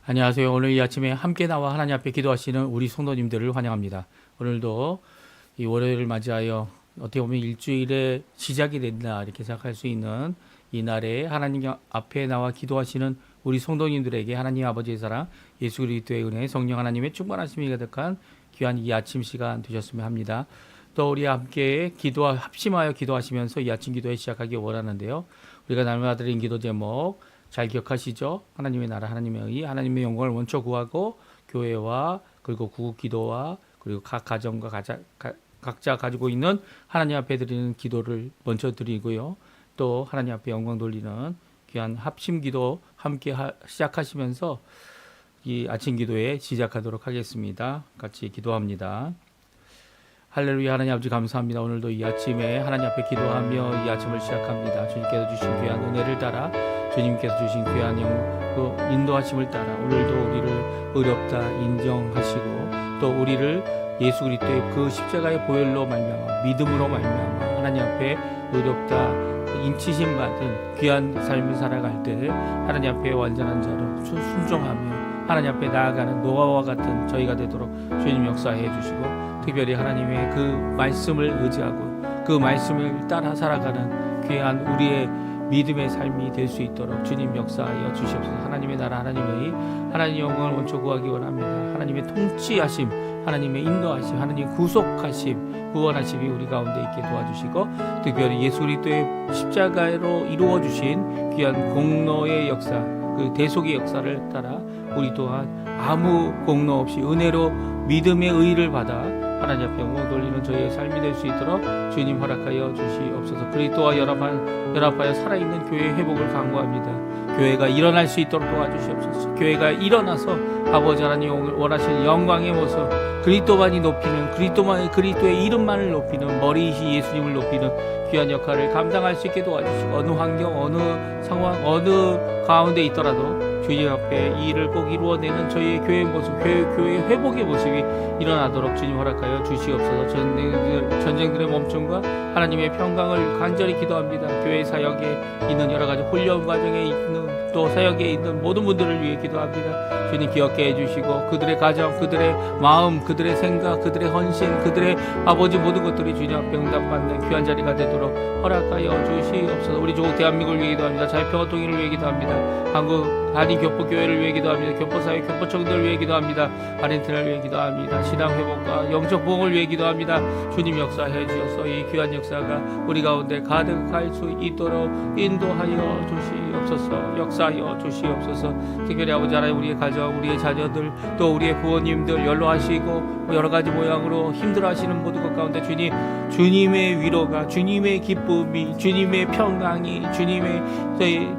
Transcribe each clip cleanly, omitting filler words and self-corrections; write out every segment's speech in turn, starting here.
안녕하세요. 오늘 이 아침에 함께 나와 하나님 앞에 기도하시는 우리 성도님들을 환영합니다. 오늘도 이 월요일을 맞이하여 어떻게 보면 일주일의 시작이 된다 이렇게 생각할 수 있는 이 날에 하나님 앞에 나와 기도하시는 우리 성도님들에게 하나님 아버지의 사랑, 예수 그리스도의 은혜, 성령 하나님의 충만하심이 가득한 귀한 이 아침 시간 되셨으면 합니다. 또 우리 함께 합심하여 기도하시면서 이 아침 기도에 시작하기 원하는데요. 우리가 날마다 드린 기도 제목 잘 기억하시죠? 하나님의 나라, 하나님의 의, 하나님의 영광을 먼저 구하고 교회와 그리고 구국 기도와 그리고 각 가정과 각자 가지고 있는 하나님 앞에 드리는 기도를 먼저 드리고요. 또 하나님 앞에 영광 돌리는 귀한 합심 기도 함께 시작하시면서 이 아침 기도에 시작하도록 하겠습니다. 같이 기도합니다. 할렐루야. 하나님 아버지 감사합니다. 오늘도 이 아침에 하나님 앞에 기도하며 이 아침을 시작합니다. 주님께서 주신 귀한 은혜를 따라 주님께서 주신 귀한 인도하심을 따라 오늘도 우리를 의롭다 인정하시고 또 우리를 예수 그리스도의 그 십자가의 보혈로 말미암아 믿음으로 말미암아 하나님 앞에 의롭다 인치심 받은 귀한 삶을 살아갈 때 하나님 앞에 완전한 자로 순종하며 하나님 앞에 나아가는 노아와 같은 저희가 되도록 주님 역사해 주시고 특별히 하나님의 그 말씀을 의지하고 그 말씀을 따라 살아가는 귀한 우리의 믿음의 삶이 될 수 있도록 주님 역사하여 주시옵소서. 하나님의 나라, 하나님의 하나님의 영광을 먼저 구하기 원합니다. 하나님의 통치하심, 하나님의 인도하심, 하나님의 구속하심, 구원하심이 우리 가운데 있게 도와주시고 특별히 예수 그리스도의 십자가로 이루어 주신 귀한 공로의 역사, 그 대속의 역사를 따라 우리 또한 아무 공로 없이 은혜로 믿음의 의를 받아 하나님 앞에 영광 돌리는 저희의 삶이 될 수 있도록 주님 허락하여 주시옵소서. 그리스도와 연합하여 살아있는 교회의 회복을 간구합니다. 교회가 일어날 수 있도록 도와주시옵소서. 교회가 일어나서 아버지 하나님 원하시는 영광의 모습 그리스도만이 높이는 그리스도의 이름만을 높이는 머리이시 예수님을 높이는 귀한 역할을 감당할 수 있게 도와주시고 어느 환경 어느 상황 어느 가운데 있더라도 주님 앞에 이 일을 꼭 이루어내는 저희의 교회의 모습, 교회의 회복의 모습이 일어나도록 주님 허락하여 주시옵소서. 전쟁들의 멈춤과 하나님의 평강을 간절히 기도합니다. 교회 사역에 있는 여러 가지 훈련 과정에 있는 또 사역에 있는 모든 분들을 위해 기도합니다. 주님 기억해 해주시고 그들의 가정, 그들의 마음, 그들의 생각, 그들의 헌신, 그들의 아버지 모든 것들이 주님 앞에 응답받는 귀한 자리가 되도록 허락하여 주시옵소서. 우리 조국 대한민국을 위해 기도합니다. 자유평화 통일을 위해 기도합니다. 한국 한인 교포교회를 위해 기도합니다. 교포사회, 교포청들을 위해 기도합니다. 아르헨티나를 위해 기도합니다. 신앙 회복과 영적 보응을 위해 기도합니다. 주님 역사해 주셔서 이 귀한 역사가 우리 가운데 가득할 수 있도록 인도하여 주시옵소서. 역사하여 주시옵소서. 특별히 아버지 하나님 우리의 가정, 우리의 자녀들 또 우리의 부모님들 연로하시고 여러 가지 모양으로 힘들어하시는 모든 것 가운데 주님의 위로가 주님의 기쁨이 주님의 평강이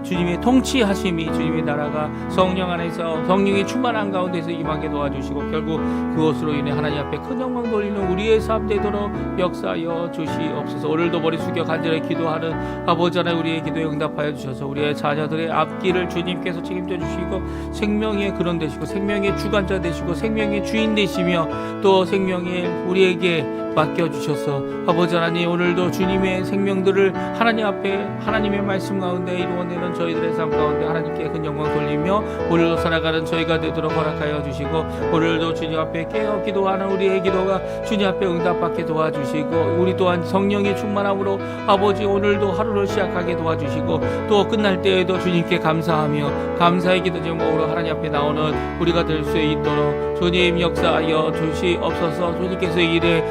주님의 통치하심이 주님의 나라가 성령 안에서 성령의 충만한 가운데서 임하게 도와주시고 결국 그것으로 인해 하나님 앞에 큰 영광 돌리는 우리의 삶 되도록 역사하여 주시옵소서. 오늘도 머리 숙여 간절히 기도하는 아버지 하나님 우리의 기도에 응답하여 주셔서 우리의 자녀들의 앞길을 주님께서 책임져 주시고 생명의 근원 되시고 생명의 주관자 되시고 생명의 주인 되시며 또 생명의 우리에게 맡겨주셔서 아버지 하나님 오늘도 주님의 생명들을 하나님 앞에 하나님의 말씀 가운데 이루어내는 저희들의 삶 가운데 하나님께 큰 영광 돌리며 오늘도 살아가는 저희가 되도록 허락하여 주시고 오늘도 주님 앞에 깨어 기도하는 우리의 기도가 주님 앞에 응답받게 도와주시고 우리 또한 성령의 충만함으로 아버지 오늘도 하루를 시작하게 도와주시고 또 끝날 때에도 주님께 감사하며 감사의 기도 제목으로 하나님 앞에 나오는 우리가 될 수 있도록 주님 역사하여 주시옵소서. 주님께서 이 일에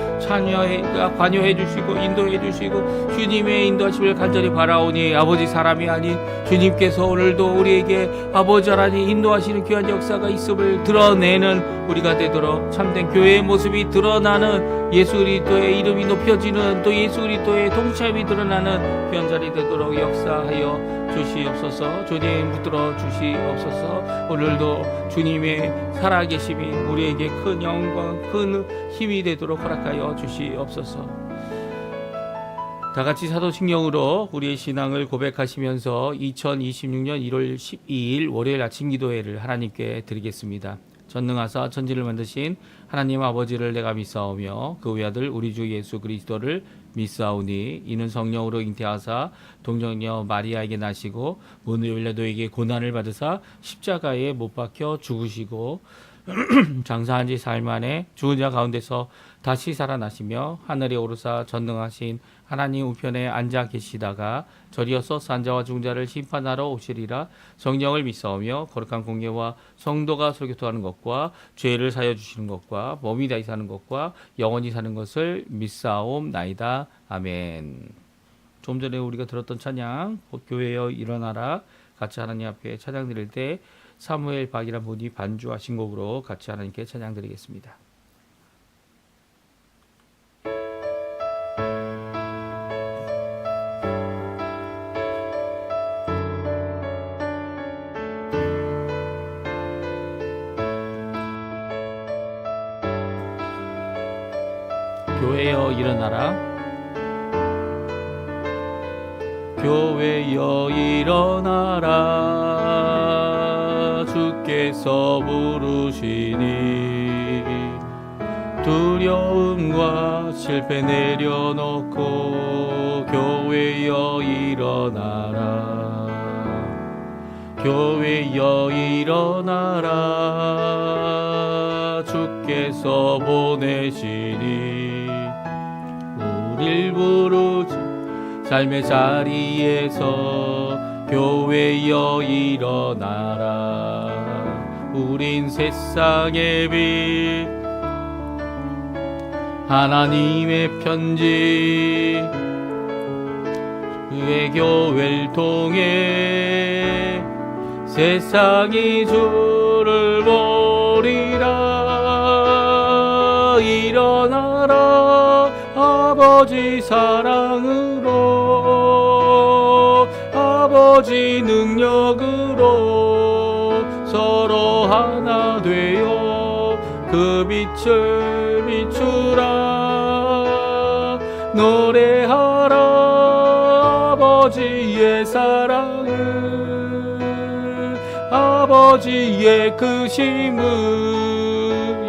관여해 주시고 인도해 주시고 주님의 인도하심을 간절히 바라오니 아버지 사람이 아닌 주님께서 오늘도 우리에게 아버지 하나님 인도하시는 귀한 역사가 있음을 드러내는 우리가 되도록 참된 교회의 모습이 드러나는 예수 그리스도의 이름이 높여지는 또 예수 그리스도의 통치함이 드러나는 귀한 자리 되도록 역사하여 주시옵소서. 주님 붙들어 주시옵소서. 오늘도 주님의 살아계심이 우리에게 큰 영광 큰 힘이 되도록 허락하여 주시옵소서. 다같이 사도신경으로 우리의 신앙을 고백하시면서 2026년 1월 12일 월요일 아침 기도회를 하나님께 드리겠습니다. 전능하사 천지를 만드신 하나님 아버지를 내가 믿사오며 그 외아들 우리 주 예수 그리스도를 믿사오니 이는 성령으로 잉태하사 동정녀 마리아에게 나시고 문을 열려 너에게 고난을 받으사 십자가에 못 박혀 죽으시고 장사한 지 사흘 만에 죽은 자 가운데서 다시 살아나시며 하늘에 오르사 전능하신 하나님 우편에 앉아 계시다가 저리어서 산 자와 죽은 자를 심판하러 오시리라. 성령을 믿사오며 거룩한 공예와 성도가 설교토하는 것과 죄를 사여 주시는 것과 몸이 다시 사는 것과 영원히 사는 것을 믿사옵나이다. 아멘. 좀 전에 우리가 들었던 찬양 교회여 일어나라 같이 하나님 앞에 찬양 드릴 때 사무엘 박이란 분이 반주하신 곡으로 같이 하나님께 찬양 드리겠습니다. 교회여 일어나라. 교회여 일어나라. 주께서 부르시니 두려움과 실패 내려놓고 교회여 일어나라. 교회여 일어나라. 주께서 보내시니 우릴 부르지 삶의 자리에서 교회여 일어나라. 우린 세상의 빛 하나님의 편지 그의 교회를 통해 세상이 주를 보리라. 일어나라. 아버지 사랑으로 아버지 능력으로 서로 하나 되어 그 빛을 비추라. 노래하라. 아버지의 사랑을 아버지의 크심을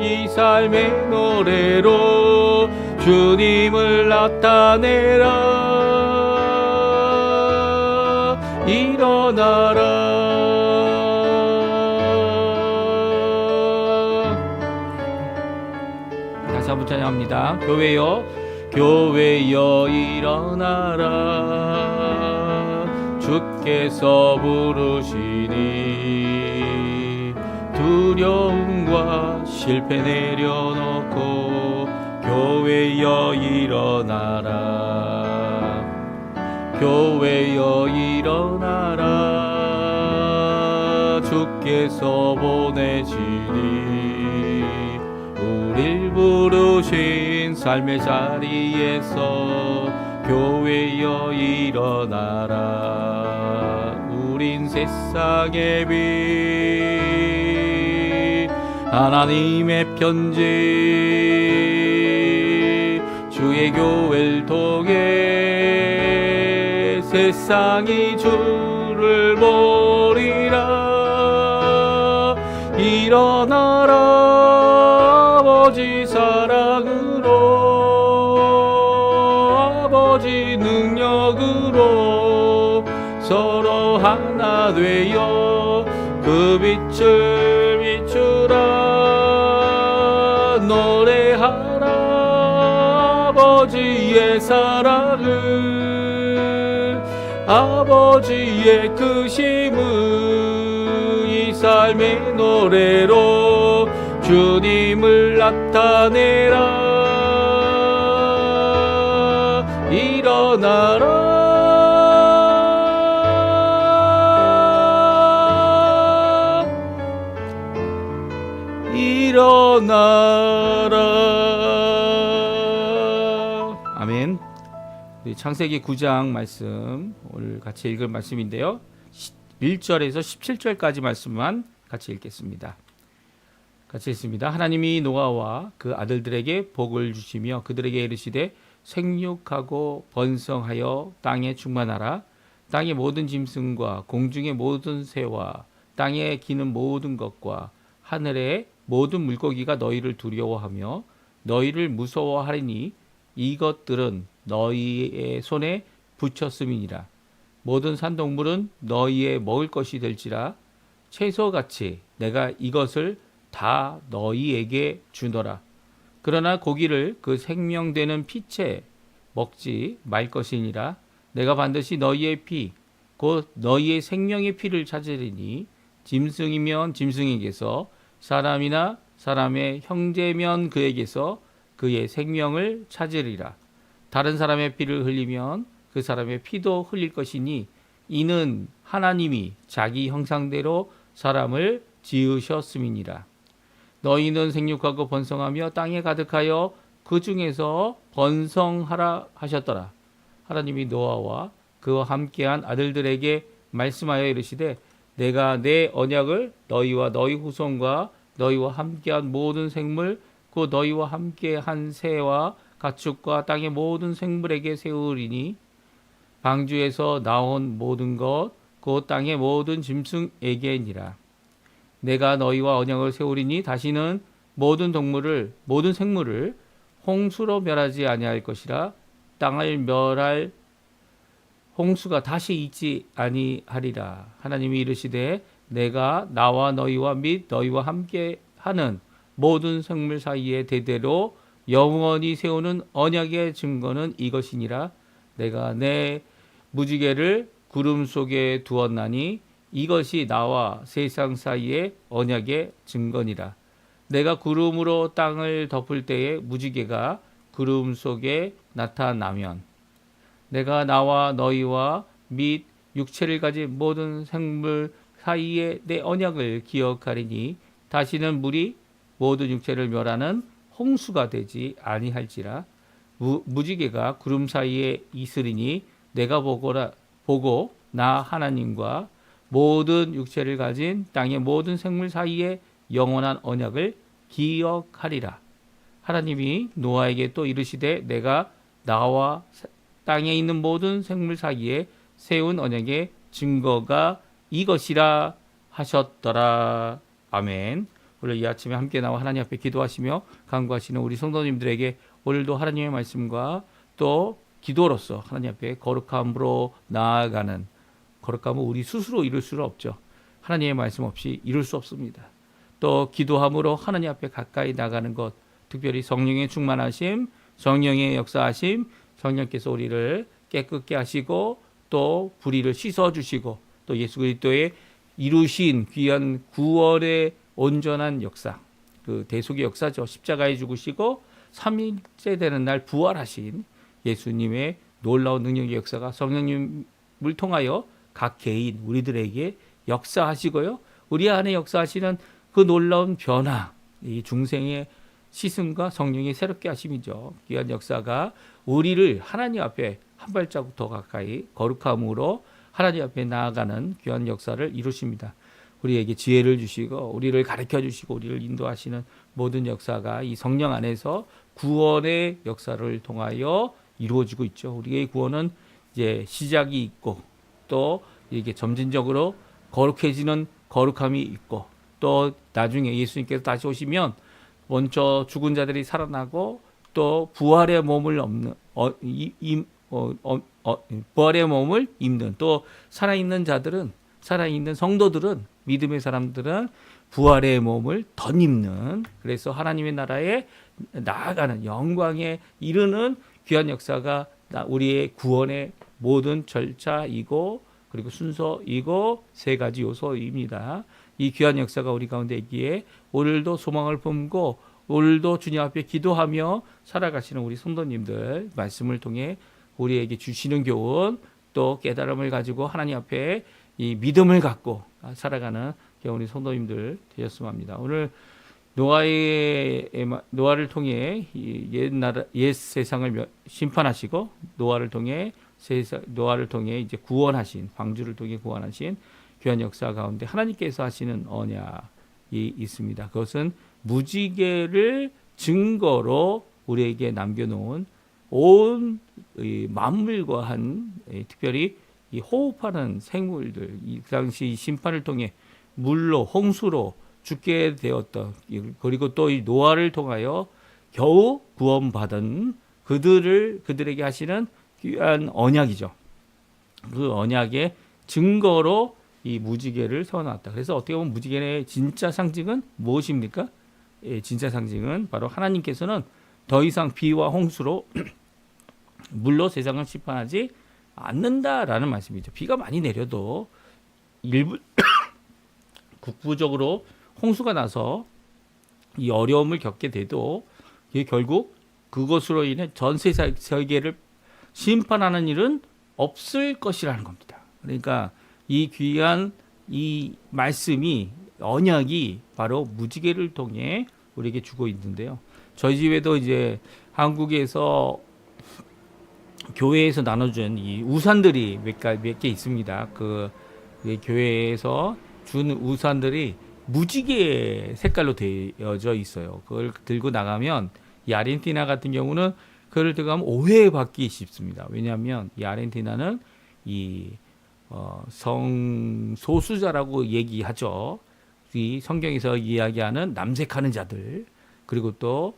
이 삶의 노래로 주님을 나타내라. 일어나라. 다시 한번 찬양합니다. 교회여 교회여 일어나라. 주께서 부르시니 두려움과 실패 내려놓고 교회여 일어나라. 교회여 일어나라. 주께서 보내시니 우릴 부르신 삶의 자리에서 교회여 일어나라. 우린 세상의 빛 하나님의 편지 주의 교회를 통해 세상이 주를 보리라. 일어나라. 아버지 사랑으로 아버지 능력으로 서로 하나 되어 그 빛을 비추라. 노래하라. 아버지의 사랑을 아버지의 크심을 이 삶의 노래로 주님을 나타내라. 일어나라. 일어나라. 아멘. 우리 창세기 9장 말씀 오늘 같이 읽을 말씀인데요. 1절에서 17절까지 말씀만 같이 읽겠습니다. 같이 읽습니다. 하나님이 노아와 그 아들들에게 복을 주시며 그들에게 이르시되 생육하고 번성하여 땅에 충만하라. 땅의 모든 짐승과 공중의 모든 새와 땅에 기는 모든 것과 하늘의 모든 물고기가 너희를 두려워하며 너희를 무서워하리니 이것들은 너희의 손에 붙였음이니라. 모든 산 동물은 너희의 먹을 것이 될지라. 채소같이 내가 이것을 다 너희에게 주노라. 그러나 고기를 그 생명되는 피채 먹지 말 것이니라. 내가 반드시 너희의 피 곧 너희의 생명의 피를 찾으리니 짐승이면 짐승에게서 사람이나 사람의 형제면 그에게서 그의 생명을 찾으리라. 다른 사람의 피를 흘리면 그 사람의 피도 흘릴 것이니 이는 하나님이 자기 형상대로 사람을 지으셨음이니라. 너희는 생육하고 번성하며 땅에 가득하여 그 중에서 번성하라 하셨더라. 하나님이 노아와 그와 함께한 아들들에게 말씀하여 이르시되 내가 내 언약을 너희와 너희 후손과 너희와 함께한 모든 생물 곧 너희와 함께한 새와 가축과 땅의 모든 생물에게 세우리니 방주에서 나온 모든 것 곧 땅의 모든 짐승에게니라. 내가 너희와 언약을 세우리니 다시는 모든 동물을 모든 생물을 홍수로 멸하지 아니할 것이라. 땅을 멸할 홍수가 다시 있지 아니하리라. 하나님이 이르시되 내가 나와 너희와 및 너희와 함께 하는 모든 생물 사이에 대대로 영원히 세우는 언약의 증거는 이것이니라. 내가 내 무지개를 구름 속에 두었나니 이것이 나와 세상 사이의 언약의 증거니라. 내가 구름으로 땅을 덮을 때에 무지개가 구름 속에 나타나면 내가 나와 너희와 및 육체를 가진 모든 생물 사이에 내 언약을 기억하리니 다시는 물이 모든 육체를 멸하는 홍수가 되지 아니할지라. 무지개가 구름 사이에 있으리니 내가 보고 나 하나님과 모든 육체를 가진 땅의 모든 생물 사이에 영원한 언약을 기억하리라. 하나님이 노아에게 또 이르시되 내가 나와 땅에 있는 모든 생물 사이에 세운 언약의 증거가 이것이라 하셨더라. 아멘. 오늘 이 아침에 함께 나와 하나님 앞에 기도하시며 간구하시는 우리 성도님들에게 오늘도 하나님의 말씀과 또 기도로서 하나님 앞에 거룩함으로 나아가는, 거룩함은 우리 스스로 이룰 수는 없죠. 하나님의 말씀 없이 이룰 수 없습니다. 또 기도함으로 하나님 앞에 가까이 나가는 것, 특별히 성령의 충만하심, 성령의 역사하심, 성령께서 우리를 깨끗게 하시고 또 불의를 씻어주시고 또 예수 그리스도의 이루신 귀한 구원의 온전한 역사, 그 대속의 역사죠. 십자가에 죽으시고 3일째 되는 날 부활하신 예수님의 놀라운 능력의 역사가 성령님을 통하여 각 개인 우리들에게 역사하시고요. 우리 안에 역사하시는 그 놀라운 변화, 이 중생의 시승과 성령의 새롭게 하심이죠. 귀한 역사가 우리를 하나님 앞에 한 발자국 더 가까이 거룩함으로 하나님 앞에 나아가는 귀한 역사를 이루십니다. 우리에게 지혜를 주시고 우리를 가르쳐 주시고 우리를 인도하시는 모든 역사가 이 성령 안에서 구원의 역사를 통하여 이루어지고 있죠. 우리의 구원은 이제 시작이 있고 또 이게 점진적으로 거룩해지는 거룩함이 있고 또 나중에 예수님께서 다시 오시면 먼저 죽은 자들이 살아나고 또 부활의 몸을 부활의 몸을 입는 또 살아있는 자들은 살아있는 성도들은 믿음의 사람들은 부활의 몸을 덧입는, 그래서 하나님의 나라에 나아가는 영광에 이르는 귀한 역사가 우리의 구원의 모든 절차이고 그리고 순서이고 세 가지 요소입니다. 이 귀한 역사가 우리 가운데 있기에 오늘도 소망을 품고 오늘도 주님 앞에 기도하며 살아가시는 우리 성도님들 말씀을 통해 우리에게 주시는 교훈 또 깨달음을 가지고 하나님 앞에 이 믿음을 갖고 살아가는 우리 성도님들 되셨으면 합니다. 오늘 노아를 통해 옛 세상을 심판하시고 노아를 통해 이제 구원하신, 방주를 통해 구원하신 귀한 역사 가운데 하나님께서 하시는 언약이 있습니다. 그것은 무지개를 증거로 우리에게 남겨놓은 온 만물과 한 특별히 이 호흡하는 생물들, 이 당시 심판을 통해 물로 홍수로 죽게 되었던, 그리고 또 이 노아를 통하여 겨우 구원받은 그들에게 하시는 귀한 언약이죠. 그 언약의 증거로 이 무지개를 세워놨다. 그래서 어떻게 보면 무지개의 진짜 상징은 무엇입니까? 예, 진짜 상징은 바로 하나님께서는 더 이상 비와 홍수로 물로 세상을 심판하지 않는다라는 말씀이죠. 비가 많이 내려도 일부 국부적으로 홍수가 나서 이 어려움을 겪게 돼도 이게 결국 그것으로 인해 전 세계를 심판하는 일은 없을 것이라는 겁니다. 그러니까 이 귀한 이 말씀이 언약이 바로 무지개를 통해 우리에게 주고 있는데요. 저희 집에도 이제 한국에서 교회에서 나눠준 이 우산들이 몇 개 있습니다. 그 교회에서 준 우산들이 무지개 색깔로 되어져 있어요. 그걸 들고 나가면 이 아르헨티나 같은 경우는 그걸 들고 가면 오해받기 쉽습니다. 왜냐하면 이 아르헨티나는 이 성소수자라고 얘기하죠. 이 성경에서 이야기하는 남색하는 자들 그리고 또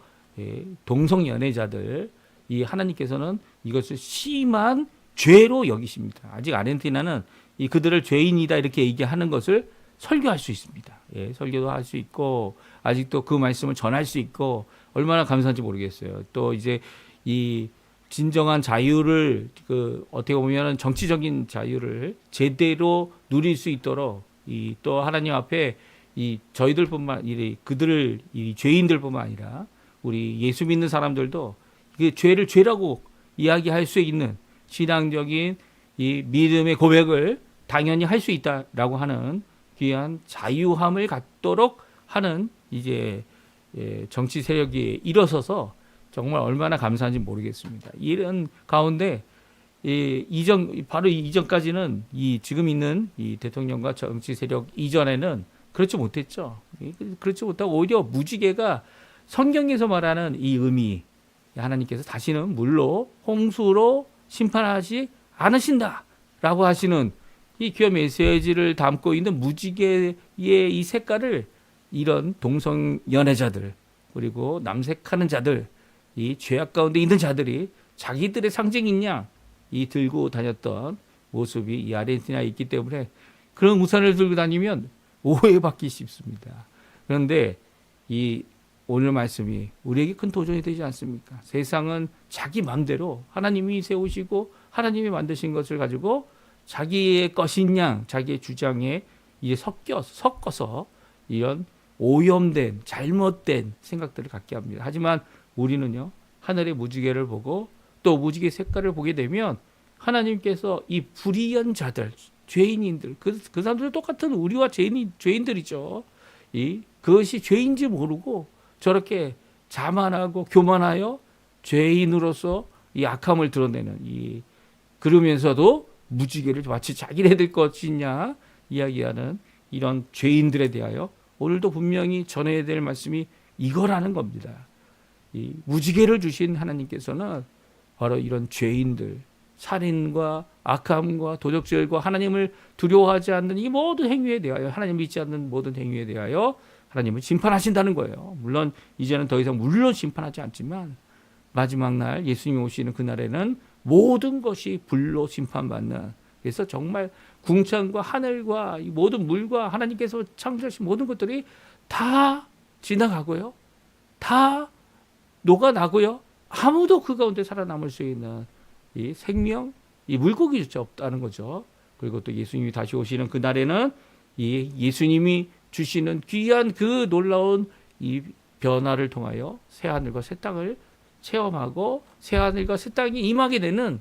동성 연애자들 이 하나님께서는 이것을 심한 죄로 여기십니다. 아직 아르헨티나는 이 그들을 죄인이다 이렇게 얘기하는 것을 설교할 수 있습니다. 예, 설교도 할 수 있고 아직도 그 말씀을 전할 수 있고 얼마나 감사한지 모르겠어요. 또 이제 이 진정한 자유를 그 어떻게 보면은 정치적인 자유를 제대로 누릴 수 있도록 이 또 하나님 앞에 이 저희들뿐만 아니라 그들을 이 죄인들뿐만 아니라 우리 예수 믿는 사람들도 그 죄를 죄라고 이야기할 수 있는 신앙적인 이 믿음의 고백을 당연히 할 수 있다라고 하는 귀한 자유함을 갖도록 하는 이제 정치 세력이 일어서서 정말 얼마나 감사한지 모르겠습니다. 이런 가운데 바로 이전까지는 이 지금 있는 이 대통령과 정치 세력 이전에는 그렇지 못했죠. 그렇지 못하고 오히려 무지개가 성경에서 말하는 이 의미 하나님께서 다시는 물로 홍수로 심판하지 않으신다라고 하시는 이 귀한 메시지를 담고 있는 무지개의 이 색깔을 이런 동성 연애자들 그리고 남색하는 자들 이 죄악 가운데 있는 자들이 자기들의 상징이냐 이 들고 다녔던 모습이 이 아르헨티나에 있기 때문에 그런 우산을 들고 다니면 오해받기 쉽습니다. 그런데 이 오늘 말씀이 우리에게 큰 도전이 되지 않습니까? 세상은 자기 마음대로 하나님이 세우시고 하나님이 만드신 것을 가지고 자기의 것인 양 자기의 주장에 이제 섞어서 이런 오염된 잘못된 생각들을 갖게 합니다. 하지만 우리는요 하늘의 무지개를 보고 또 무지개 색깔을 보게 되면 하나님께서 이 불의한 자들 죄인인들 그 사람들 똑같은 우리와 죄인들이죠. 그것이 죄인지 모르고 저렇게 자만하고 교만하여 죄인으로서 이 악함을 드러내는 그러면서도 무지개를 마치 자기네들 것이냐 이야기하는 이런 죄인들에 대하여 오늘도 분명히 전해야 될 말씀이 이거라는 겁니다. 이 무지개를 주신 하나님께서는 바로 이런 죄인들, 살인과 악함과 도적질과 하나님을 두려워하지 않는 이 모든 행위에 대하여 하나님 믿지 않는 모든 행위에 대하여 하나님은 심판하신다는 거예요. 물론 이제는 더 이상 물론 심판하지 않지만 마지막 날 예수님이 오시는 그날에는 모든 것이 불로 심판받는 그래서 정말 궁창과 하늘과 이 모든 물과 하나님께서 창조하신 모든 것들이 다 지나가고요. 다 녹아나고요. 아무도 그 가운데 살아남을 수 있는 이 생명, 이 물고기조차 없다는 거죠. 그리고 또 예수님이 다시 오시는 그날에는 이 예수님이 주시는 귀한 그 놀라운 이 변화를 통하여 새하늘과 새 땅을 체험하고 새하늘과 새 땅이 임하게 되는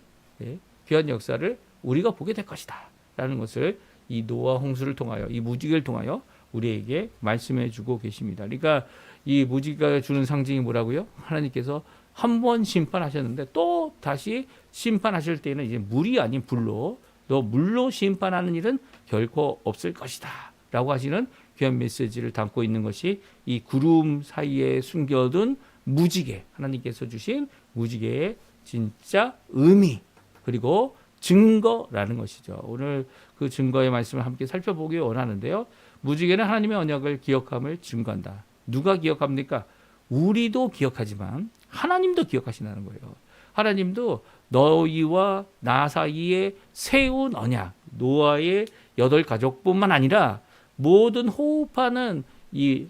귀한 역사를 우리가 보게 될 것이다 라는 것을 이 노아 홍수를 통하여 이 무지개를 통하여 우리에게 말씀해 주고 계십니다. 그러니까 이 무지개가 주는 상징이 뭐라고요? 하나님께서 한 번 심판하셨는데 또 다시 심판하실 때는 이제 물이 아닌 불로 너 물로 심판하는 일은 결코 없을 것이다 라고 하시는 귀한 메시지를 담고 있는 것이 이 구름 사이에 숨겨둔 무지개 하나님께서 주신 무지개의 진짜 의미 그리고 증거라는 것이죠. 오늘 그 증거의 말씀을 함께 살펴보기 원하는데요. 무지개는 하나님의 언약을 기억함을 증거한다. 누가 기억합니까? 우리도 기억하지만 하나님도 기억하신다는 거예요. 하나님도 너희와 나 사이에 세운 언약, 노아의 8가족뿐만 아니라 모든 호흡하는 이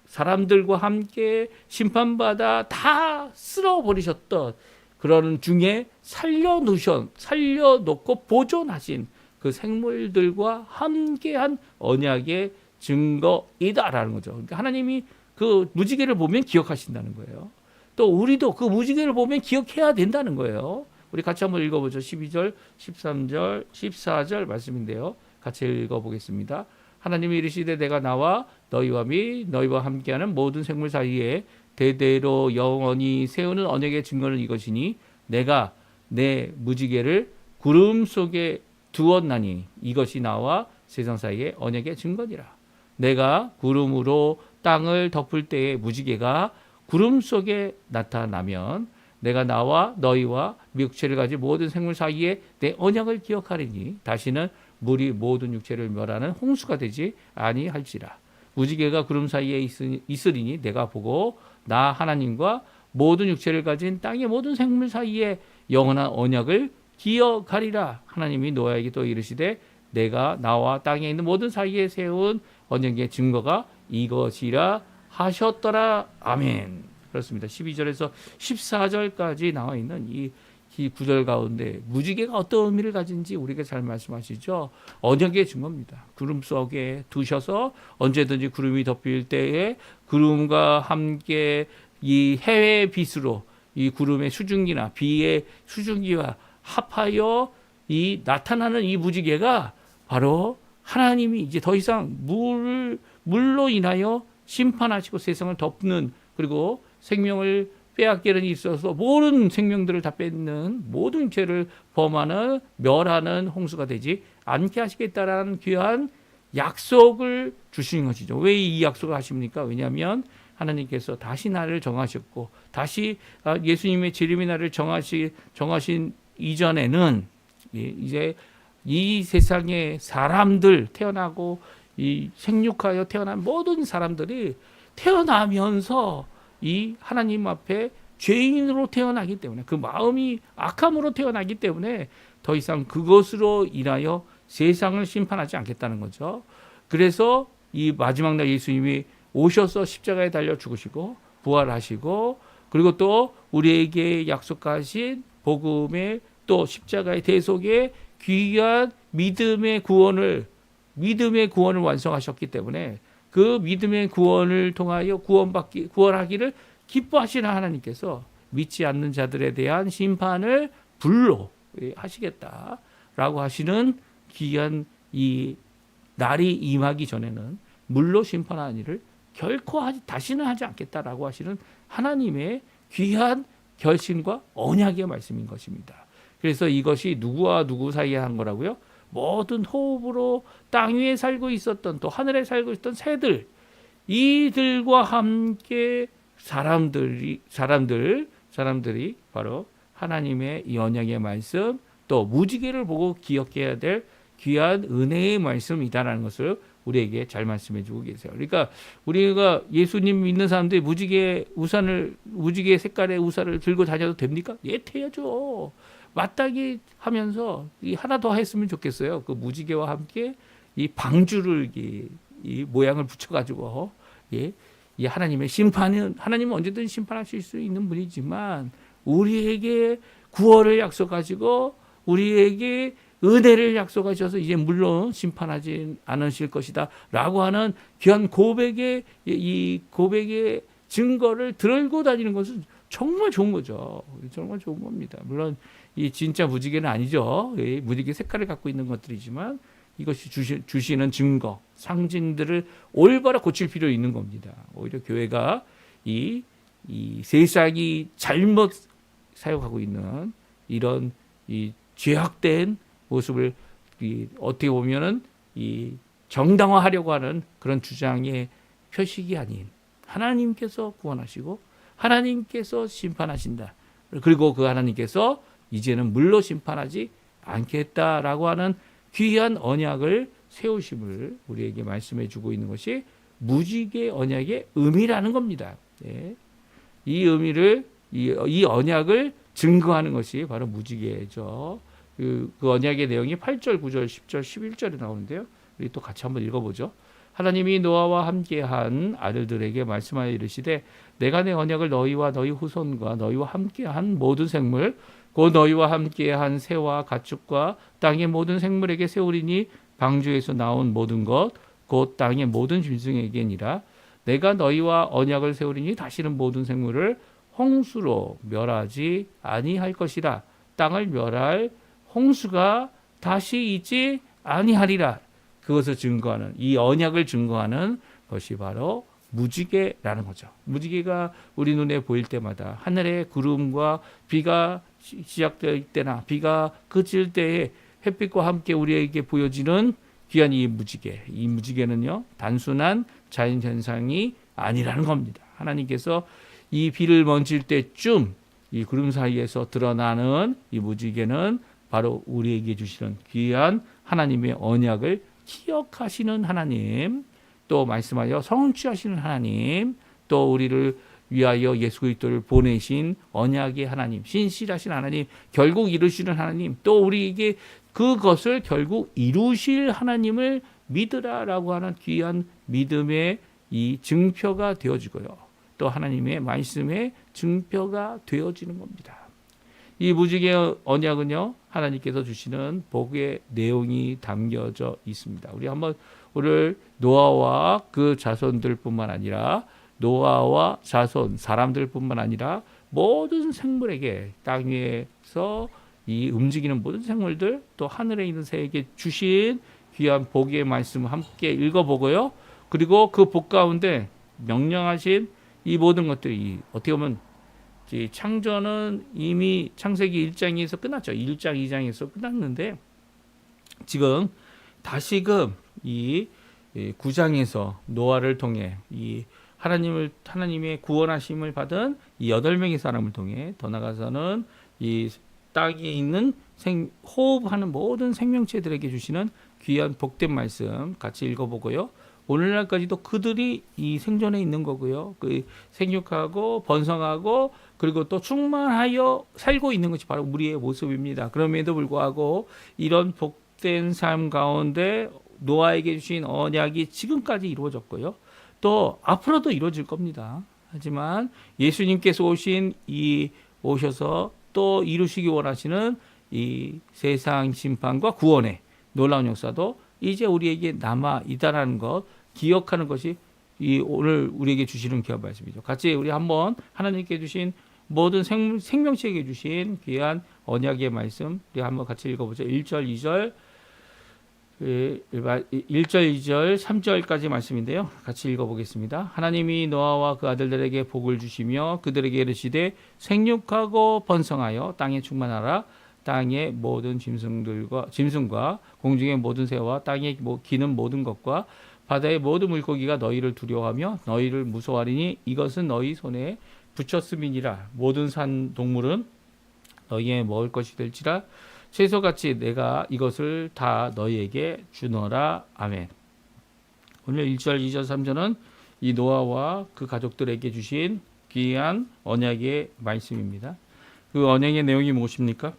사람들과 함께 심판받아 다 쓸어버리셨던 그런 중에 살려놓고 보존하신 그 생물들과 함께한 언약의 증거이다라는 거죠. 그러니까 하나님이 그 무지개를 보면 기억하신다는 거예요. 또 우리도 그 무지개를 보면 기억해야 된다는 거예요. 우리 같이 한번 읽어보죠. 12절, 13절, 14절 말씀인데요. 같이 읽어보겠습니다. 하나님이 이르시되 내가 나와 너희와 및 너희와 함께하는 모든 생물 사이에 대대로 영원히 세우는 언약의 증거는 이것이니 내가 내 무지개를 구름 속에 두었나니 이것이 나와 세상 사이의 언약의 증거니라. 내가 구름으로 땅을 덮을 때에 무지개가 구름 속에 나타나면 내가 나와 너희와 육체를 가진 모든 생물 사이에 내 언약을 기억하리니 다시는 물이 모든 육체를 멸하는 홍수가 되지 아니할지라. 무지개가 구름 사이에 있으리니 내가 보고 나 하나님과 모든 육체를 가진 땅의 모든 생물 사이에 영원한 언약을 기억하리라. 하나님이 노아에게 또 이르시되 내가 나와 땅에 있는 모든 사이에 세운 언약의 증거가 이것이라 하셨더라. 아멘. 그렇습니다. 12절에서 14절까지 나와 있는 이 구절 가운데 무지개가 어떤 의미를 가진지 우리에게 잘 말씀하시죠. 언약의 증거입니다. 구름 속에 두셔서 언제든지 구름이 덮일 때에 구름과 함께 이 해의 빛으로 이 구름의 수증기나 비의 수증기와 합하여 이 나타나는 이 무지개가 바로 하나님이 이제 더 이상 물로 인하여 심판하시고 세상을 덮는 그리고 생명을 빼앗기는 일이 있어서 모든 생명들을 다 뺏는 모든 죄를 범하는 멸하는 홍수가 되지 않게 하시겠다라는 귀한 약속을 주시는 것이죠. 왜 이 약속을 하십니까? 왜냐하면 하나님께서 다시 날을 정하셨고 다시 예수님의 재림의 날을 정하신 이전에는 이제 이 세상에 사람들 태어나고 이 생육하여 태어난 모든 사람들이 태어나면서 이 하나님 앞에 죄인으로 태어나기 때문에 그 마음이 악함으로 태어나기 때문에 더 이상 그것으로 인하여 세상을 심판하지 않겠다는 거죠. 그래서 이 마지막 날 예수님이 오셔서 십자가에 달려 죽으시고 부활하시고 그리고 또 우리에게 약속하신 복음의 또 십자가의 대속의 귀한 믿음의 구원을 완성하셨기 때문에 그 믿음의 구원을 통하여 구원하기를 기뻐하시는 하나님께서 믿지 않는 자들에 대한 심판을 불로 하시겠다라고 하시는 귀한 이 날이 임하기 전에는 물로 심판하는 일을 결코 다시는 하지 않겠다라고 하시는 하나님의 귀한 결심과 언약의 말씀인 것입니다. 그래서 이것이 누구와 누구 사이에 한 거라고요? 모든 호흡으로 땅 위에 살고 있었던 또 하늘에 살고 있던 새들 이들과 함께 사람들이 바로 하나님의 이 언약의 말씀 또 무지개를 보고 기억해야 될 귀한 은혜의 말씀이다라는 것을 우리에게 잘 말씀해 주고 계세요. 그러니까 우리가 예수님 믿는 사람들이 무지개 색깔의 우산을 들고 다녀도 됩니까? 예, 돼야죠. 맞닥이 하면서 하나 더 했으면 좋겠어요. 그 무지개와 함께 이 방주를 이 모양을 붙여가지고 이 하나님의 심판은 하나님은 언제든 심판하실 수 있는 분이지만 우리에게 구원을 약속하시고 우리에게 은혜를 약속하셔서 이제 물론 심판하지 않으실 것이다라고 하는 귀한 고백의 증거를 들고 다니는 것은 정말 좋은 거죠. 정말 좋은 겁니다. 물론 이 진짜 무지개는 아니죠. 무지개 색깔을 갖고 있는 것들이지만 이것이 주시는 증거, 상징들을 올바로 고칠 필요 있는 겁니다. 오히려 교회가 이 세상이 잘못 사용하고 있는 이런 이 죄악된 모습을 어떻게 보면은 이 정당화하려고 하는 그런 주장의 표식이 아닌 하나님께서 구원하시고 하나님께서 심판하신다. 그리고 그 하나님께서 이제는 물로 심판하지 않겠다라고 하는 귀한 언약을 세우심을 우리에게 말씀해 주고 있는 것이 무지개 언약의 의미라는 겁니다. 이 의미를 이 언약을 증거하는 것이 바로 무지개죠. 그 언약의 내용이 8절, 9절, 10절, 11절에 나오는데요. 우리 또 같이 한번 읽어보죠. 하나님이 노아와 함께한 아들들에게 말씀하여 이르시되 내가 내 언약을 너희와 너희 후손과 너희와 함께한 모든 생물 곧 너희와 함께한 새와 가축과 땅의 모든 생물에게 세우리니 방주에서 나온 모든 것 곧 땅의 모든 짐승에게니라. 내가 너희와 언약을 세우리니 다시는 모든 생물을 홍수로 멸하지 아니할 것이라. 땅을 멸할 홍수가 다시 있지 아니하리라. 그것을 증거하는, 이 언약을 증거하는 것이 바로 무지개라는 거죠. 무지개가 우리 눈에 보일 때마다 하늘의 구름과 비가 시작될 때나 비가 그칠 때에 햇빛과 함께 우리에게 보여지는 귀한 이 무지개. 이 무지개는요, 단순한 자연현상이 아니라는 겁니다. 하나님께서 이 비를 멈출 때쯤 이 구름 사이에서 드러나는 이 무지개는 바로 우리에게 주시는 귀한 하나님의 언약을 기억하시는 하나님, 또 말씀하여 성취하시는 하나님, 또 우리를 위하여 예수 그리스도를 보내신 언약의 하나님, 신실하신 하나님, 결국 이루시는 하나님, 또 우리에게 그것을 결국 이루실 하나님을 믿으라라고 하는 귀한 믿음의 이 증표가 되어지고요. 또 하나님의 말씀의 증표가 되어지는 겁니다. 이 무지개 언약은요, 하나님께서 주시는 복의 내용이 담겨져 있습니다. 우리 한번 오늘 노아와 그 자손들뿐만 아니라 노아와 자손 사람들뿐만 아니라 모든 생물에게 땅 위에서 이 움직이는 모든 생물들 또 하늘에 있는 새에게 주신 귀한 복의 말씀 함께 읽어보고요. 그리고 그 복 가운데 명령하신 이 모든 것들이 어떻게 보면 창조는 이미 창세기 1장에서 끝났죠. 1장, 2장에서 끝났는데 지금 다시금 이 9장에서 노아를 통해 이 하나님의 구원하심을 받은 이 8명의 사람을 통해 더 나아가서는 이 땅에 있는 호흡하는 모든 생명체들에게 주시는 귀한 복된 말씀 같이 읽어보고요. 오늘날까지도 그들이 이 생존에 있는 거고요. 그 생육하고 번성하고 그리고 또 충만하여 살고 있는 것이 바로 우리의 모습입니다. 그럼에도 불구하고 이런 복된 삶 가운데 노아에게 주신 언약이 지금까지 이루어졌고요. 또 앞으로도 이루어질 겁니다. 하지만 예수님께서 오셔서 또 이루시기 원하시는 이 세상 심판과 구원의 놀라운 역사도 이제 우리에게 남아 있다라는 것 기억하는 것이 이 오늘 우리에게 주시는 귀한 말씀이죠. 같이 우리 한번 하나님께 주신 모든 생명체에게 주신 귀한 언약의 말씀 우리 한번 같이 읽어보죠. 1절, 2절, 2절, 3절까지 말씀인데요. 같이 읽어보겠습니다. 하나님이 노아와 그 아들들에게 복을 주시며 그들에게 이르시되 생육하고 번성하여 땅에 충만하라. 땅의 모든 짐승과 공중의 모든 새와 땅에 기는 모든 것과 바다의 모든 물고기가 너희를 두려워하며 너희를 무서워하리니 이것은 너희 손에 붙였음이니라. 모든 산 동물은 너희의 먹을 것이 될지라. 채소같이 내가 이것을 다 너희에게 주노라. 아멘. 오늘 1절, 2절, 3절은 이 노아와 그 가족들에게 주신 귀한 언약의 말씀입니다. 그 언약의 내용이 무엇입니까?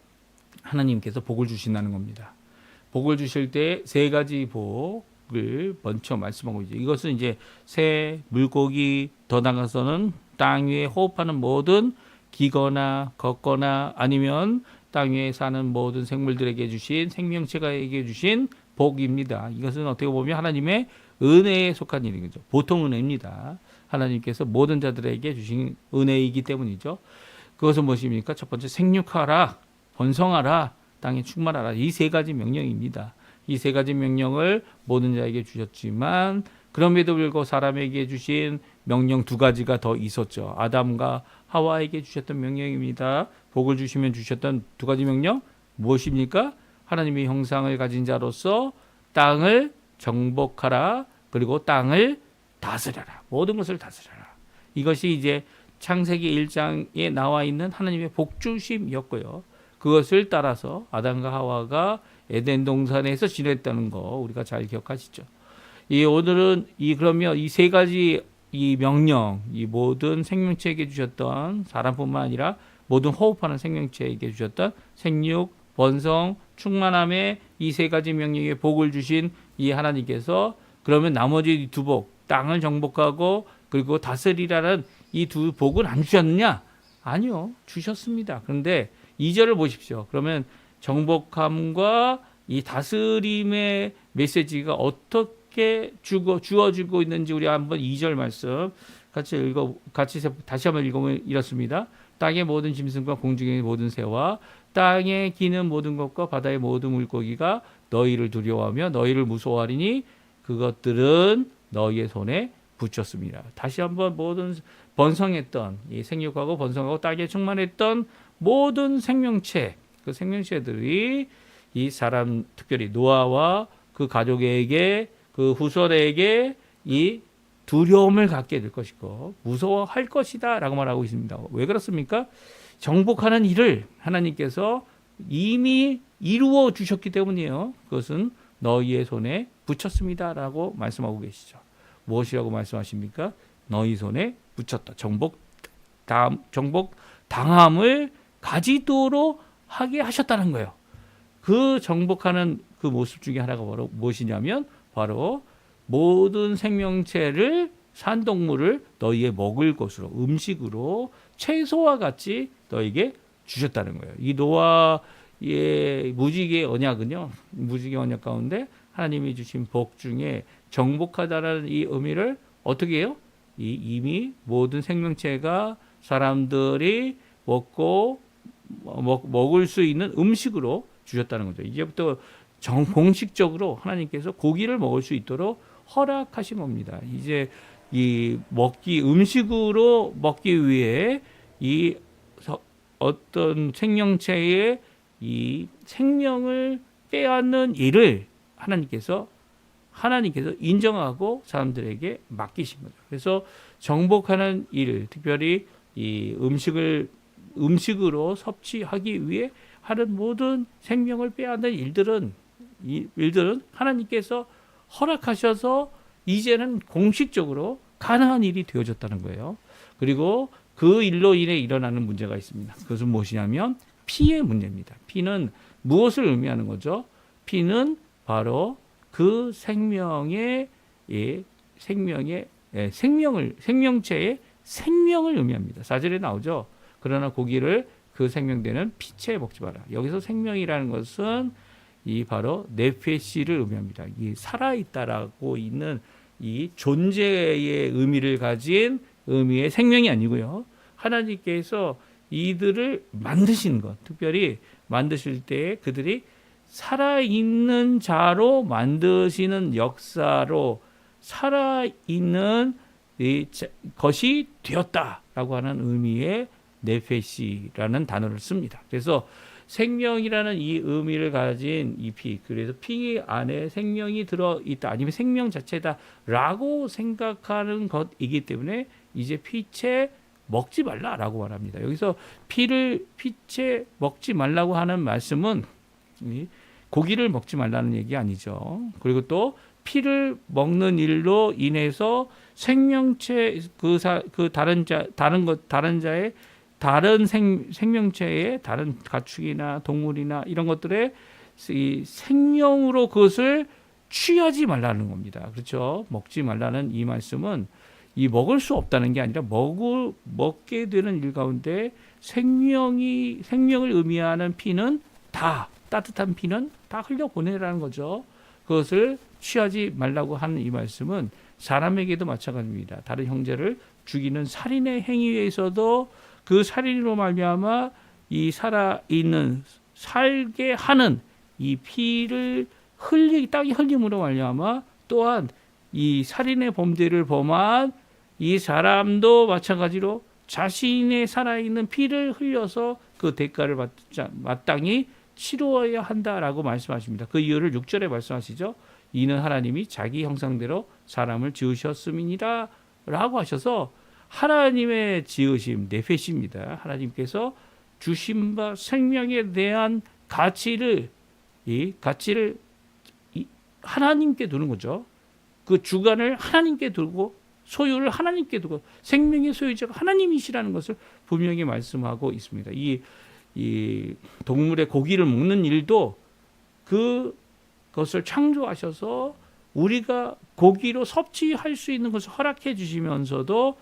하나님께서 복을 주신다는 겁니다. 복을 주실 때 세 가지 복을 먼저 말씀하고 있죠. 이것은 이제 새, 물고기, 더 나가서는 땅 위에 호흡하는 모든 기거나 걷거나 아니면 땅 위에 사는 모든 생물들에게 주신 생명체가에게 주신 복입니다. 이것은 어떻게 보면 하나님의 은혜에 속한 일인 거죠. 보통 은혜입니다. 하나님께서 모든 자들에게 주신 은혜이기 때문이죠. 그것은 무엇입니까? 첫 번째 생육하라. 번성하라, 땅에 충만하라. 이 세 가지 명령입니다. 이 세 가지 명령을 모든 자에게 주셨지만 그럼에도 불구하고 사람에게 주신 명령 두 가지가 더 있었죠. 아담과 하와에게 주셨던 명령입니다. 복을 주시면 주셨던 두 가지 명령 무엇입니까? 하나님의 형상을 가진 자로서 땅을 정복하라. 그리고 땅을 다스려라. 모든 것을 다스려라. 이것이 이제 창세기 1장에 나와 있는 하나님의 복주심이었고요. 그것을 따라서 아담과 하와가 에덴 동산에서 지냈다는 거 우리가 잘 기억하시죠. 오늘은 그러면 이 세 가지 이 명령, 이 모든 생명체에게 주셨던 사람뿐만 아니라 모든 호흡하는 생명체에게 주셨던 생육, 번성, 충만함의 이 세 가지 명령에 복을 주신 이 하나님께서 그러면 나머지 두 복, 땅을 정복하고 그리고 다스리라는 이 두 복은 안 주셨느냐? 아니요, 주셨습니다. 그런데 2절을 보십시오. 그러면 정복함과 이 다스림의 메시지가 어떻게 주어지고 있는지 우리 한번 2절 말씀 같이 다시 한번 읽으면 이렇습니다. 땅의 모든 짐승과 공중의 모든 새와 땅에 기는 모든 것과 바다의 모든 물고기가 너희를 두려워하며 너희를 무서워하리니 그것들은 너희의 손에 붙였습니다. 다시 한번 모든 번성했던 이 생육하고 번성하고 땅에 충만했던 모든 생명체, 그 생명체들이 이 사람 특별히 노아와 그 가족에게 그 후손에게 이 두려움을 갖게 될 것이고 무서워할 것이다라고 말하고 있습니다. 왜 그렇습니까? 정복하는 일을 하나님께서 이미 이루어 주셨기 때문이에요. 그것은 너희의 손에 붙였습니다라고 말씀하고 계시죠. 무엇이라고 말씀하십니까? 너희 손에 붙였다. 정복 당함을 가지도록 하게 하셨다는 거예요. 그 정복하는 그 모습 중에 하나가 바로 무엇이냐면 바로 모든 생명체를 산동물을 너희의 먹을 것으로 음식으로 채소와 같이 너희에게 주셨다는 거예요. 이 노아의 무지개 언약은요. 무지개 언약 가운데 하나님이 주신 복 중에 정복하다라는 이 의미를 어떻게 해요? 이미 모든 생명체가 사람들이 먹을 수 있는 음식으로 주셨다는 거죠. 이제부터 공식적으로 하나님께서 고기를 먹을 수 있도록 허락하신 겁니다. 이제 이 음식으로 먹기 위해 이 어떤 생명체의 이 생명을 빼앗는 일을 하나님께서 인정하고 사람들에게 맡기신 거죠. 그래서 정복하는 일, 특별히 이 음식으로 섭취하기 위해 하는 모든 생명을 빼앗는 일들은 하나님께서 허락하셔서 이제는 공식적으로 가능한 일이 되어졌다는 거예요. 그리고 그 일로 인해 일어나는 문제가 있습니다. 그것은 무엇이냐면 피의 문제입니다. 피는 무엇을 의미하는 거죠? 피는 바로 그 생명체의 생명을 의미합니다. 4절에 나오죠. 그러나 고기를 그 생명되는 피채 먹지 마라. 여기서 생명이라는 것은 이 바로 네페시를 의미합니다. 이 살아있다라고 있는 이 존재의 의미를 가진 의미의 생명이 아니고요. 하나님께서 이들을 만드신 것, 특별히 만드실 때 그들이 살아있는 자로 만드시는 역사로 살아있는 것이 되었다라고 하는 의미의 네페시라는 단어를 씁니다. 그래서 생명이라는 이 의미를 가진 이 피, 그래서 피 안에 생명이 들어있다, 아니면 생명 자체다라고 생각하는 것이기 때문에 이제 피채 먹지 말라라고 말합니다. 여기서 피채 먹지 말라고 하는 말씀은 고기를 먹지 말라는 얘기 아니죠. 그리고 또 피를 먹는 일로 인해서 생명체 다른 자의 다른 생명체의 다른 가축이나 동물이나 이런 것들의 이 생명으로 그것을 취하지 말라는 겁니다. 그렇죠? 먹지 말라는 이 말씀은 이 먹을 수 없다는 게 아니라 먹게 되는 일 가운데 생명을 의미하는 피는 다 따뜻한 피는 다 흘려보내라는 거죠. 그것을 취하지 말라고 하는 이 말씀은 사람에게도 마찬가지입니다. 다른 형제를 죽이는 살인의 행위에서도 그 살인으로 말미암아 이 살게 하는 이 피를 땅이 흘림으로 말미암아 또한 이 살인의 범죄를 범한 이 사람도 마찬가지로 자신의 살아있는 피를 흘려서 그 대가를 마땅히 치루어야 한다라고 말씀하십니다. 그 이유를 6절에 말씀하시죠. 이는 하나님이 자기 형상대로 사람을 지으셨음이니라 라고 하셔서 하나님의 지으심, 네페시입니다. 하나님께서 주신 바 생명에 대한 가치를 하나님께 두는 거죠. 그 주관을 하나님께 두고 소유를 하나님께 두고 생명의 소유자가 하나님이시라는 것을 분명히 말씀하고 있습니다. 이 동물의 고기를 먹는 일도 그것을 창조하셔서 우리가 고기로 섭취할 수 있는 것을 허락해 주시면서도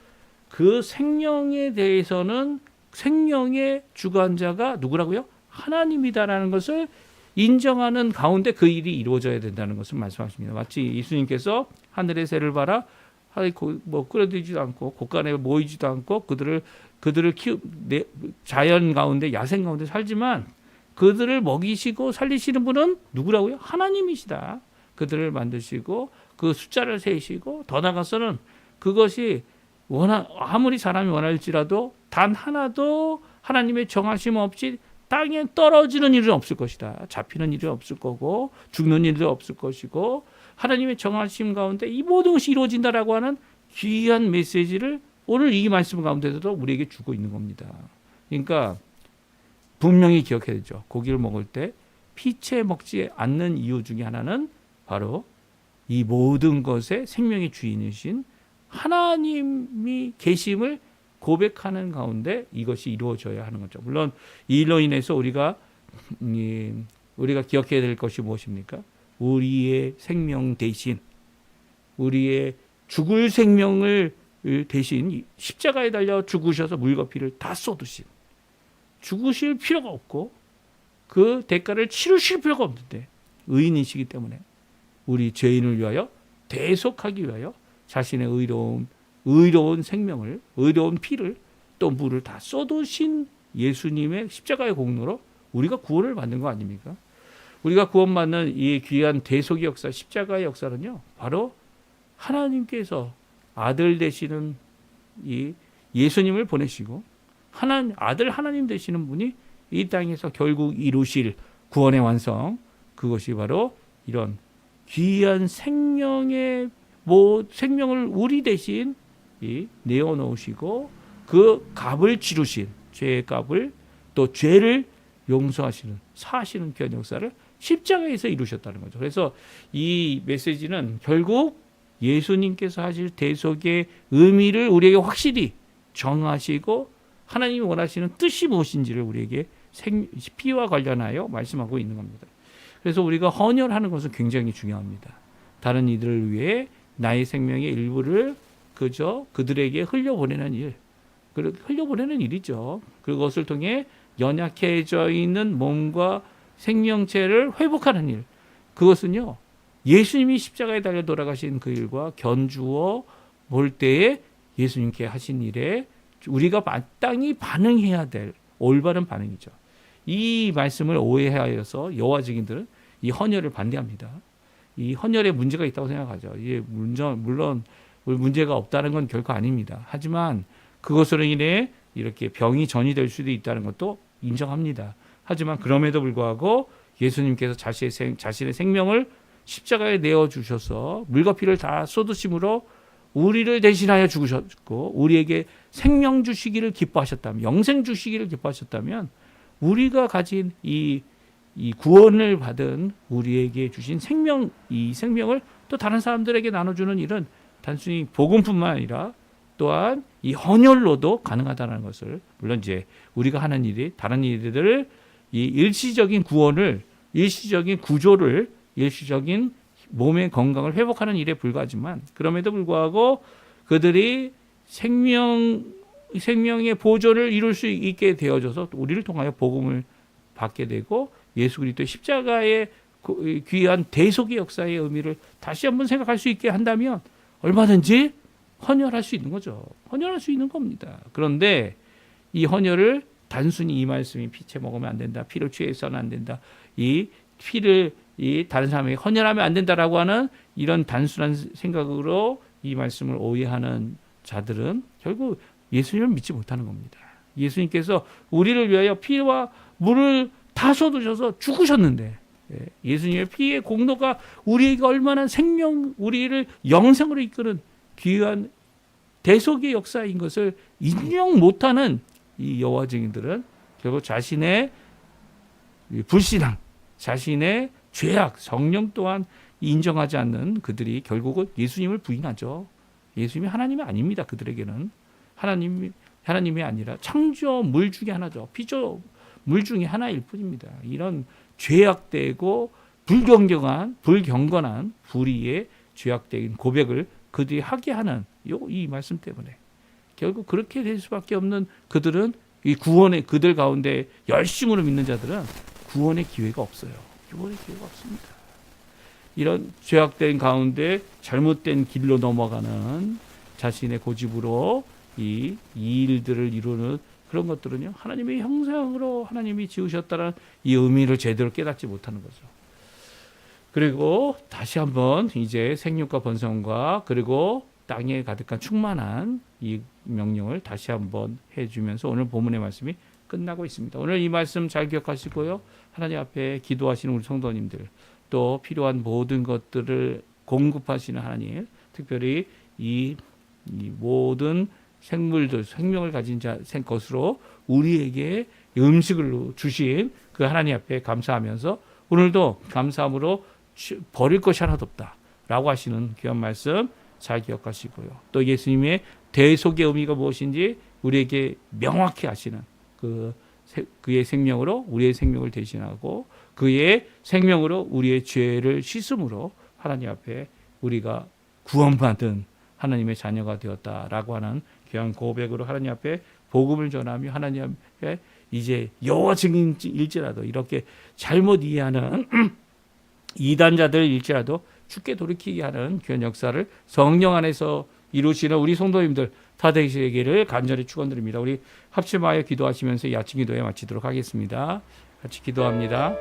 그 생명에 대해서는 생명의 주관자가 누구라고요? 하나님이다라는 것을 인정하는 가운데 그 일이 이루어져야 된다는 것을 말씀하십니다. 마치 예수님께서 하늘의 새를 봐라, 끌어들이지도 않고 곳간에 모이지도 않고 그들을 자연 가운데 야생 가운데 살지만 그들을 먹이시고 살리시는 분은 누구라고요? 하나님이시다. 그들을 만드시고 그 숫자를 세시고 더 나아가서는 그것이 아무리 사람이 원할지라도 단 하나도 하나님의 정하심 없이 땅에 떨어지는 일은 없을 것이다. 잡히는 일은 없을 거고 죽는 일도 없을 것이고 하나님의 정하심 가운데 이 모든 것이 이루어진다라고 하는 귀한 메시지를 오늘 이 말씀 가운데서도 우리에게 주고 있는 겁니다. 그러니까 분명히 기억해야 되죠. 고기를 먹을 때 피채 먹지 않는 이유 중에 하나는 바로 이 모든 것의 생명의 주인이신 하나님이 계심을 고백하는 가운데 이것이 이루어져야 하는 거죠. 물론 이 일로 인해서 우리가 기억해야 될 것이 무엇입니까? 우리의 생명 대신 우리의 죽을 생명을 대신 십자가에 달려 죽으셔서 물과 피를 다 쏟으신 죽으실 필요가 없고 그 대가를 치르실 필요가 없는데 의인이시기 때문에 우리 죄인을 위하여 대속하기 위하여 자신의 의로운 생명을 의로운 피를 또 물을 다 쏟으신 예수님의 십자가의 공로로 우리가 구원을 받는 거 아닙니까? 우리가 구원받는 이 귀한 대속의 역사 십자가의 역사는요 바로 하나님께서 아들 되시는 이 예수님을 보내시고 아들 하나님 되시는 분이 이 땅에서 결국 이루실 구원의 완성, 그것이 바로 이런 귀한 생명을 우리 대신 내어놓으시고 그 값을 치르신 죄의 값을 또 죄를 용서하시는 사하시는 귀한 역사를 십자가에서 이루셨다는 거죠. 그래서 이 메시지는 결국 예수님께서 하실 대속의 의미를 우리에게 확실히 정하시고 하나님이 원하시는 뜻이 무엇인지를 우리에게 피와 관련하여 말씀하고 있는 겁니다. 그래서 우리가 헌혈하는 것은 굉장히 중요합니다. 다른 이들을 위해 나의 생명의 일부를 그저 그들에게 흘려보내는 일이죠. 그것을 통해 연약해져 있는 몸과 생명체를 회복하는 일. 그것은요, 예수님이 십자가에 달려 돌아가신 그 일과 견주어 볼 때에 예수님께 하신 일에 우리가 마땅히 반응해야 될 올바른 반응이죠. 이 말씀을 오해하여서 여호와 증인들은 이 헌혈을 반대합니다. 이 헌혈에 문제가 있다고 생각하죠. 이게 물론 문제가 없다는 건 결코 아닙니다. 하지만 그것으로 인해 이렇게 병이 전이될 수도 있다는 것도 인정합니다. 하지만 그럼에도 불구하고 예수님께서 자신의 생명을 십자가에 내어주셔서 물과 피를 다 쏟으심으로 우리를 대신하여 죽으셨고 우리에게 생명 주시기를 기뻐하셨다면, 영생 주시기를 기뻐하셨다면 우리가 가진 이 구원을 받은 우리에게 주신 이 생명을 또 다른 사람들에게 나눠주는 일은 단순히 복음뿐만 아니라 또한 이 헌혈로도 가능하다는 것을, 물론 이제 우리가 하는 일이 다른 일들을 이 일시적인 구원을, 일시적인 구조를, 일시적인 몸의 건강을 회복하는 일에 불과하지만 그럼에도 불구하고 그들이 생명의 보존을 이룰 수 있게 되어져서 우리를 통하여 복음을 받게 되고 예수 그리스도의 십자가의 귀한 대속의 역사의 의미를 다시 한번 생각할 수 있게 한다면 얼마든지 헌혈할 수 있는 거죠. 헌혈할 수 있는 겁니다. 그런데 이 헌혈을 단순히 이 말씀이 피채 먹으면 안 된다, 피를 취해서는 안 된다, 이 피를 다른 사람에게 헌혈하면 안 된다라고 하는 이런 단순한 생각으로 이 말씀을 오해하는 자들은 결국 예수님을 믿지 못하는 겁니다. 예수님께서 우리를 위하여 피와 물을 다 쏟으셔서 죽으셨는데 예수님의 피의 공로가 우리에게 얼마나 우리를 영생으로 이끄는 귀한 대속의 역사인 것을 인정 못하는 이 여호와 증인들은 결국 자신의 불신앙, 자신의 죄악, 성령 또한 인정하지 않는 그들이 결국은 예수님을 부인하죠. 예수님이 하나님이 아닙니다. 그들에게는 하나님이 아니라 창조물 중에 하나죠. 피조물 중에 하나일 뿐입니다. 이런 죄악되고 불경건한 불의의 죄악된 고백을 그들이 하게 하는 이 말씀 때문에 결국 그렇게 될 수밖에 없는 그들은 이 구원의 그들 가운데 열심으로 믿는 자들은 구원의 기회가 없어요. 구원의 기회가 없습니다. 이런 죄악된 가운데 잘못된 길로 넘어가는 자신의 고집으로 이 일들을 이루는 그런 것들은요, 하나님의 형상으로 하나님이 지으셨다는 이 의미를 제대로 깨닫지 못하는 거죠. 그리고 다시 한번 이제 생육과 번성과 그리고 땅에 가득한 충만한 이 명령을 다시 한번 해주면서 오늘 본문의 말씀이 끝나고 있습니다. 오늘 이 말씀 잘 기억하시고요. 하나님 앞에 기도하시는 우리 성도님들, 또 필요한 모든 것들을 공급하시는 하나님, 특별히 이 모든 생물들, 생명을 가진 것으로 우리에게 음식을 주신 그 하나님 앞에 감사하면서 오늘도 감사함으로 버릴 것이 하나도 없다라고 하시는 귀한 말씀 잘 기억하시고요. 또 예수님의 대속의 의미가 무엇인지 우리에게 명확히 하시는 그의 생명으로 우리의 생명을 대신하고 그의 생명으로 우리의 죄를 씻음으로 하나님 앞에 우리가 구원받은 하나님의 자녀가 되었다라고 하는 귀한 고백으로 하나님 앞에 복음을 전하며 하나님 앞에 이제 여호와 증인일지라도 이렇게 잘못 이해하는 이단자들일지라도 주께 돌이키게 하는 귀한 역사를 성령 안에서 이루시는 우리 성도님들 다 되시기를 간절히 축원드립니다. 우리 합심하여 기도하시면서 이 아침 기도에 마치도록 하겠습니다. 같이 기도합니다.